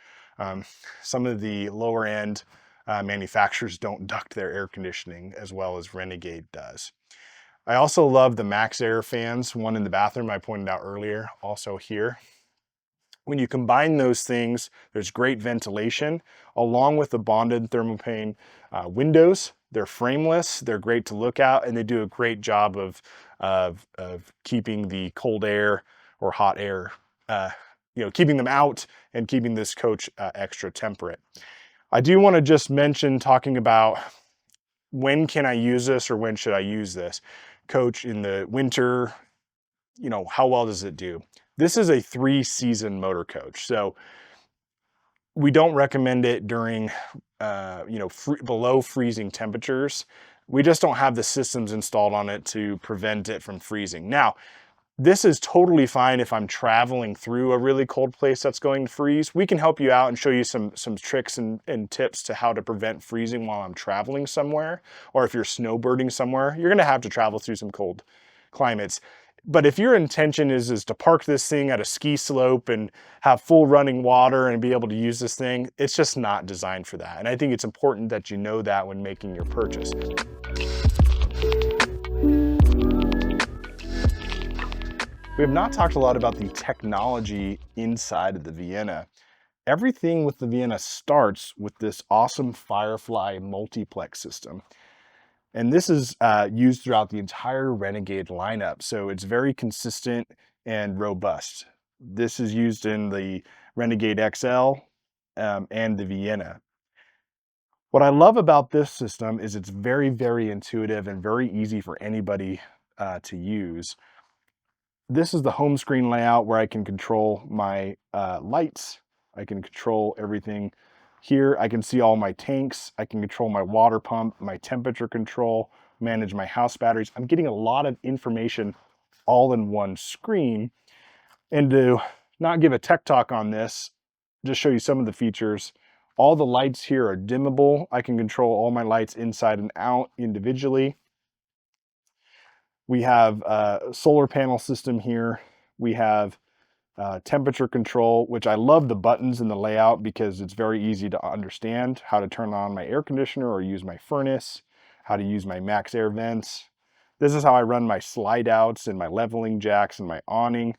some of the lower end manufacturers don't duct their air conditioning as well as Renegade does. I also love the Max Air fans, one in the bathroom I pointed out earlier, also here. When you combine those things, there's great ventilation along with the bonded thermopane windows. They're frameless, they're great to look at, and they do a great job of keeping the cold air or hot air, keeping them out and keeping this coach extra temperate. I do want to just mention, talking about when can I use this or when should I use this coach in the winter, how well does it do? This is a 3-season motor coach. So we don't recommend it during, below freezing temperatures. We just don't have the systems installed on it to prevent it from freezing. Now, this is totally fine if I'm traveling through a really cold place that's going to freeze. We can help you out and show you some tricks and tips to how to prevent freezing while I'm traveling somewhere. Or if you're snowbirding somewhere, you're gonna have to travel through some cold climates. But if your intention is to park this thing at a ski slope and have full running water and be able to use this thing, it's just not designed for that. And I think it's important that you know that when making your purchase. We have not talked a lot about the technology inside of the Vienna. Everything with the Vienna starts with this awesome Firefly multiplex system. And this is used throughout the entire Renegade lineup, so it's very consistent and robust. This is used in the Renegade XL and the Vienna. What I love about this system is it's very, very intuitive and very easy for anybody to use. This is the home screen layout where I can control my lights. I can control everything here. I can see all my tanks. I can control my water pump, my temperature control, manage my house batteries. I'm getting a lot of information all in one screen. And to not give a tech talk on this, just show you some of the features. All the lights here are dimmable. I can control all my lights inside and out individually. We have a solar panel system here. We have temperature control, which I love the buttons and the layout because it's very easy to understand how to turn on my air conditioner or use my furnace, how to use my max air vents. This is how I run my slide outs and my leveling jacks and my awning.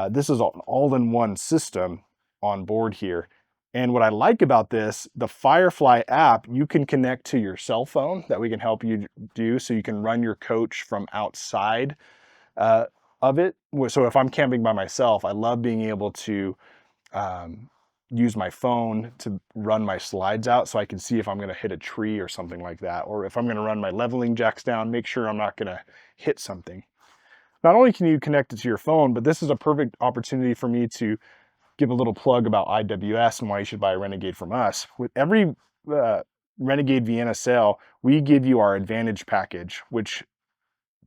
This is an all-in-one system on board here. And what I like about this, the Firefly app, you can connect to your cell phone that we can help you do, so you can run your coach from outside of it. So if I'm camping by myself, I love being able to use my phone to run my slides out so I can see if I'm gonna hit a tree or something like that, or if I'm gonna run my leveling jacks down, make sure I'm not gonna hit something. Not only can you connect it to your phone, but this is a perfect opportunity for me to give a little plug about IWS and why you should buy a Renegade from us. With every Renegade Vienna sale, we give you our Advantage package, which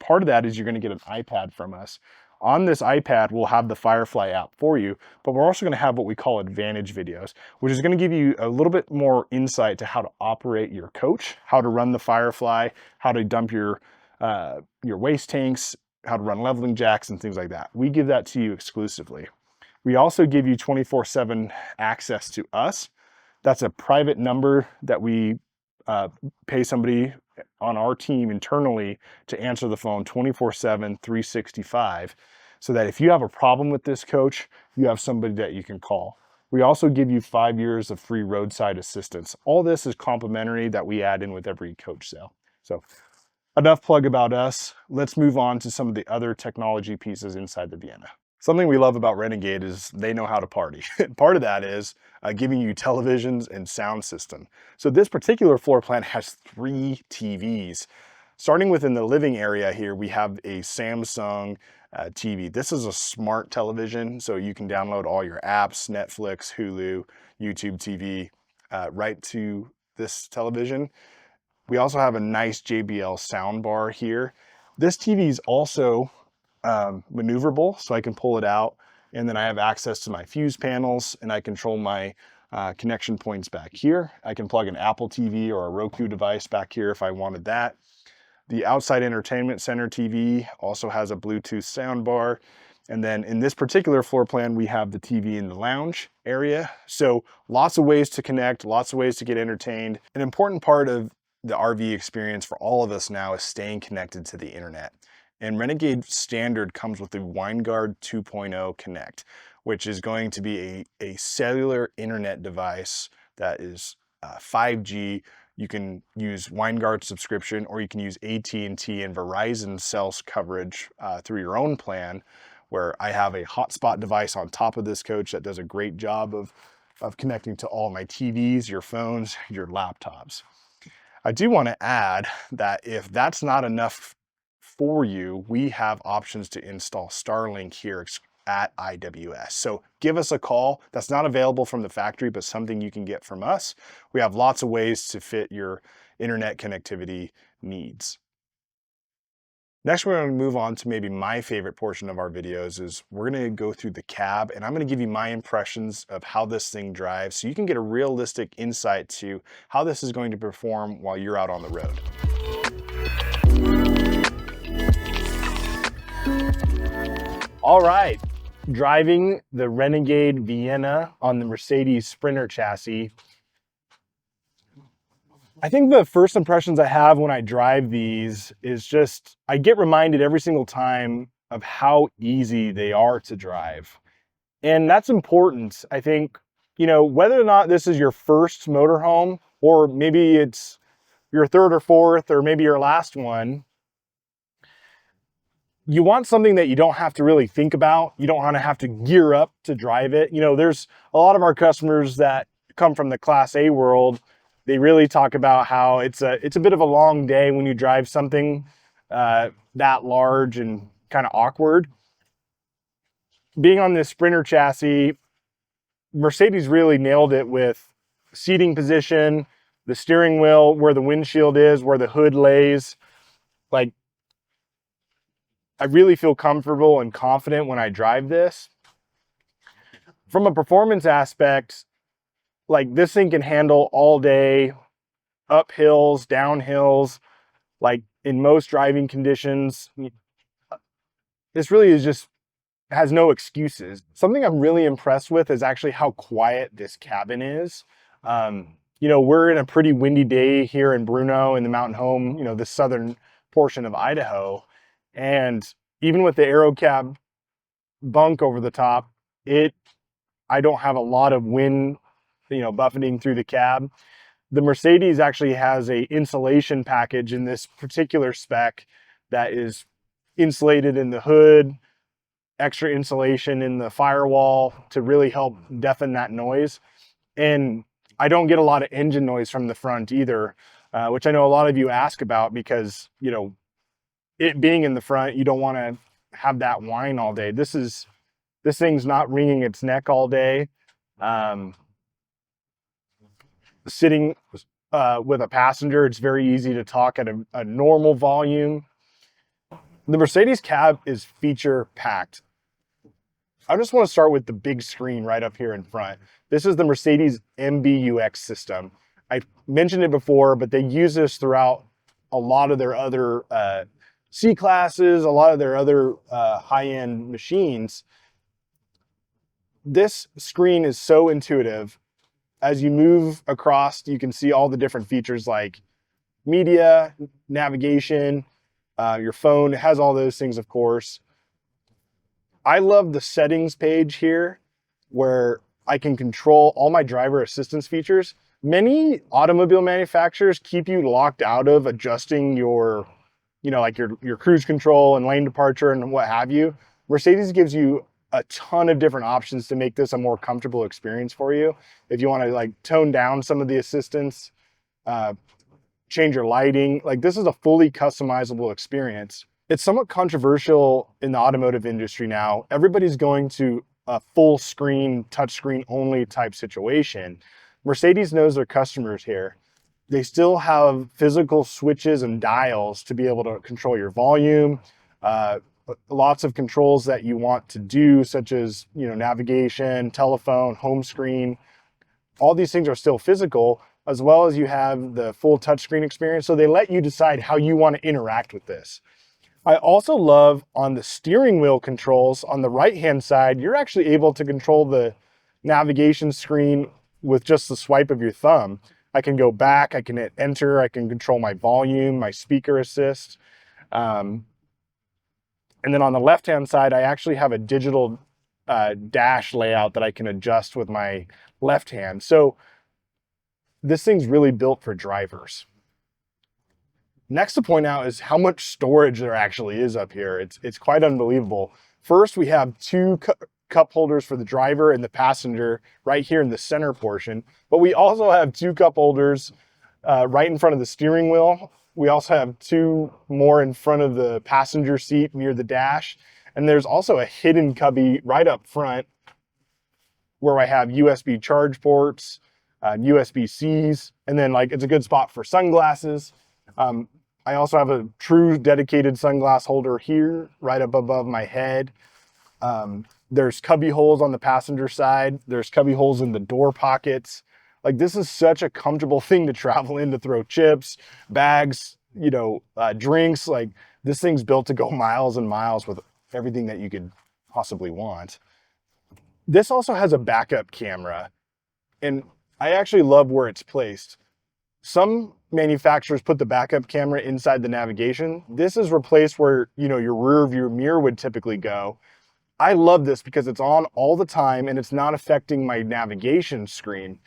part of that is you're going to get an iPad from us. On this iPad, we'll have the Firefly app for you, but we're also going to have what we call Advantage videos, which is going to give you a little bit more insight to how to operate your coach, how to run the Firefly, how to dump your waste tanks, how to run leveling jacks and things like that. We give that to you exclusively. We also give you 24/7 access to us. That's a private number that we pay somebody on our team internally to answer the phone 24/7, 365, so that if you have a problem with this coach, you have somebody that you can call. We also give you 5 years of free roadside assistance. All this is complimentary that we add in with every coach sale. So enough plug about us. Let's move on to some of the other technology pieces inside the Vienna. Something we love about Renegade is they know how to party. Part of that is giving you televisions and sound system. So this particular floor plan has 3 TVs. Starting within the living area here, we have a Samsung TV. This is a smart television, so you can download all your apps, Netflix, Hulu, YouTube TV, right to this television. We also have a nice JBL sound bar here. This TV is also maneuverable, so I can pull it out, and then I have access to my fuse panels, and I control my connection points back here. I can plug an Apple TV or a Roku device back here if I wanted that. The outside entertainment center TV also has a Bluetooth sound bar. And then in this particular floor plan, we have the TV in the lounge area. So lots of ways to connect, lots of ways to get entertained. An important part of the RV experience for all of us now is staying connected to the internet. And Renegade Standard comes with the WineGuard 2.0 Connect, which is going to be a cellular internet device that is 5G. You can use WineGuard subscription, or you can use AT&T and Verizon cell coverage through your own plan, where I have a hotspot device on top of this coach that does a great job of connecting to all my TVs, your phones, your laptops. I do want to add that if that's not enough for you, we have options to install Starlink here at IWS. So give us a call. That's not available from the factory, but something you can get from us. We have lots of ways to fit your internet connectivity needs. Next, we're going to move on to maybe my favorite portion of our videos. Is we're going to go through the cab, and I'm going to give you my impressions of how this thing drives, so you can get a realistic insight to how this is going to perform while you're out on the road. All right, driving the Renegade Vienna on the Mercedes Sprinter chassis. I think the first impressions I have when I drive these is just, I get reminded every single time of how easy they are to drive. And that's important. I think, you know, whether or not this is your first motorhome, or maybe it's your third or fourth, or maybe your last one, you want something that you don't have to really think about. You don't want to have to gear up to drive it. You know, there's a lot of our customers that come from the Class A world. They really talk about how it's a bit of a long day when you drive something that large and kind of awkward. Being on this Sprinter chassis, Mercedes really nailed it with seating position, the steering wheel, where the windshield is, where the hood lays. Like, I really feel comfortable and confident when I drive this. From a performance aspect, like, this thing can handle all day, up hills, down hills, like in most driving conditions. This really is just has no excuses. Something I'm really impressed with is actually how quiet this cabin is. We're in a pretty windy day here in Bruno in the mountain home, the southern portion of Idaho. And even with the Aero Cab bunk over the top, I don't have a lot of wind, buffeting through the cab. The Mercedes actually has a insulation package in this particular spec that is insulated in the hood, extra insulation in the firewall to really help deafen that noise. And I don't get a lot of engine noise from the front either, which I know a lot of you ask about because, it being in the front, you don't want to have that whine all day. This thing's not wringing its neck all day. Sitting with a passenger, it's very easy to talk at a normal volume. The Mercedes cab is feature packed. I just want to start with the big screen right up here in front. This is the Mercedes MBUX system. I mentioned it before, but they use this throughout a lot of their other C-classes, a lot of their other high-end machines. This screen is so intuitive. As you move across, you can see all the different features like media, navigation, your phone. It has all those things, of course. I love the settings page here where I can control all my driver assistance features. Many automobile manufacturers keep you locked out of adjusting your, like your cruise control and lane departure and what have you. Mercedes gives you a ton of different options to make this a more comfortable experience for you. If you want to like tone down some of the assistance, change your lighting, like this is a fully customizable experience. It's somewhat controversial in the automotive industry now. Everybody's going to a full screen, touchscreen only type situation. Mercedes knows their customers here. They still have physical switches and dials to be able to control your volume, lots of controls that you want to do, such as, navigation, telephone, home screen. All these things are still physical, as well as you have the full touchscreen experience. So they let you decide how you want to interact with this. I also love on the steering wheel controls on the right-hand side, you're actually able to control the navigation screen with just the swipe of your thumb. I can go back, I can hit enter, I can control my volume, my speaker assist. And then on the left-hand side, I actually have a digital dash layout that I can adjust with my left hand. So this thing's really built for drivers. Next to point out is how much storage there actually is up here. It's quite unbelievable. First, we have two cup holders for the driver and the passenger right here in the center portion, but we also have two cup holders right in front of the steering wheel. We also have two more in front of the passenger seat near the dash. And there's also a hidden cubby right up front where I have USB charge ports, USB-Cs, and then it's a good spot for sunglasses. I also have a true dedicated sunglass holder here, right up above my head. There's cubby holes on the passenger side. There's cubby holes in the door pockets. This is such a comfortable thing to travel in to throw chips, bags, drinks. This thing's built to go miles and miles with everything that you could possibly want. This also has a backup camera, and I actually love where it's placed. Some manufacturers put the backup camera inside the navigation. This is replaced where, your rear view mirror would typically go. I love this because it's on all the time and it's not affecting my navigation screen.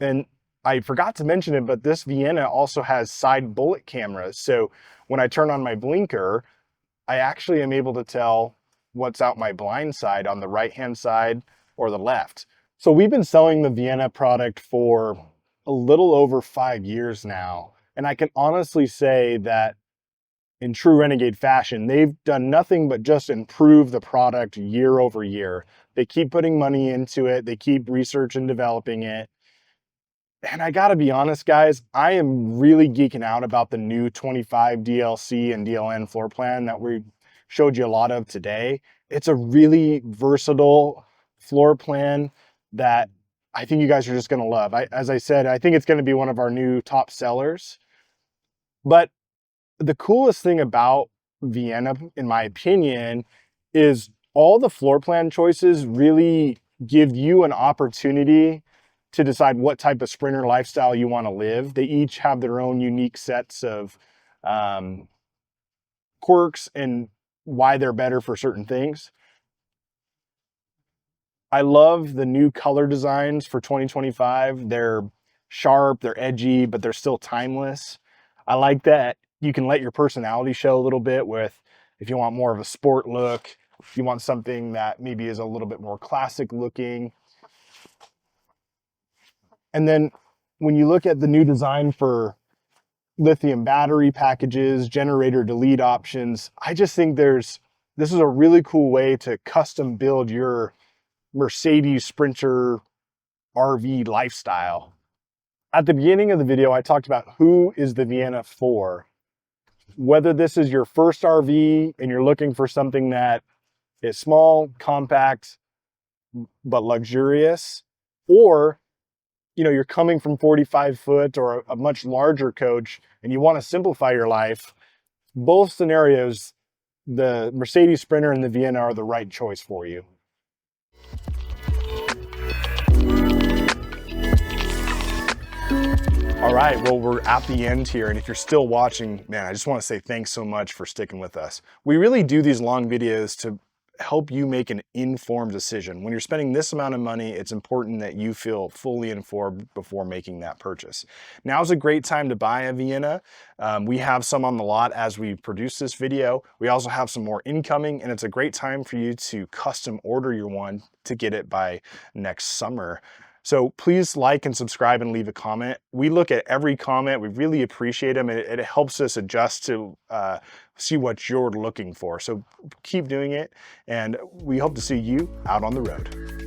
And I forgot to mention it, but this Vienna also has side bullet cameras. So when I turn on my blinker, I actually am able to tell what's out my blind side on the right-hand side or the left. So we've been selling the Vienna product for a little over 5 years now. And I can honestly say that in true Renegade fashion, they've done nothing but just improve the product year over year. They keep putting money into it. They keep research and developing it. And I gotta be honest, guys, I am really geeking out about the new 25 DLC and DLN floor plan that we showed you a lot of today. It's a really versatile floor plan that I think you guys are just gonna love. As I said, I think it's gonna be one of our new top sellers. But the coolest thing about Vienna, in my opinion, is all the floor plan choices really give you an opportunity to decide what type of sprinter lifestyle you want to live. They each have their own unique sets of quirks and why they're better for certain things. I love the new color designs for 2025. They're sharp, they're edgy, but they're still timeless. I like that you can let your personality show a little bit with, if you want more of a sport look, if you want something that maybe is a little bit more classic looking. And then when you look at the new design for lithium battery packages, generator delete options, I just think this is a really cool way to custom build your Mercedes Sprinter RV lifestyle. At the beginning of the video, I talked about who is the Vienna for. Whether this is your first RV and you're looking for something that is small, compact, but luxurious, or you're coming from 45 foot or a much larger coach and you want to simplify your life, both scenarios, the Mercedes Sprinter and the Vienna are the right choice for you. All right, well, we're at the end here, and if you're still watching, man, I just want to say thanks so much for sticking with us. We really do these long videos to help you make an informed decision. When you're spending this amount of money, it's important that you feel fully informed before making that purchase. Now's a great time to buy a Vienna. We have some on the lot as we produce this video. We also have some more incoming, and it's a great time for you to custom order your one to get it by next summer. So please like and subscribe and leave a comment. We look at every comment. We really appreciate them. It helps us adjust to see what you're looking for. So keep doing it, and we hope to see you out on the road.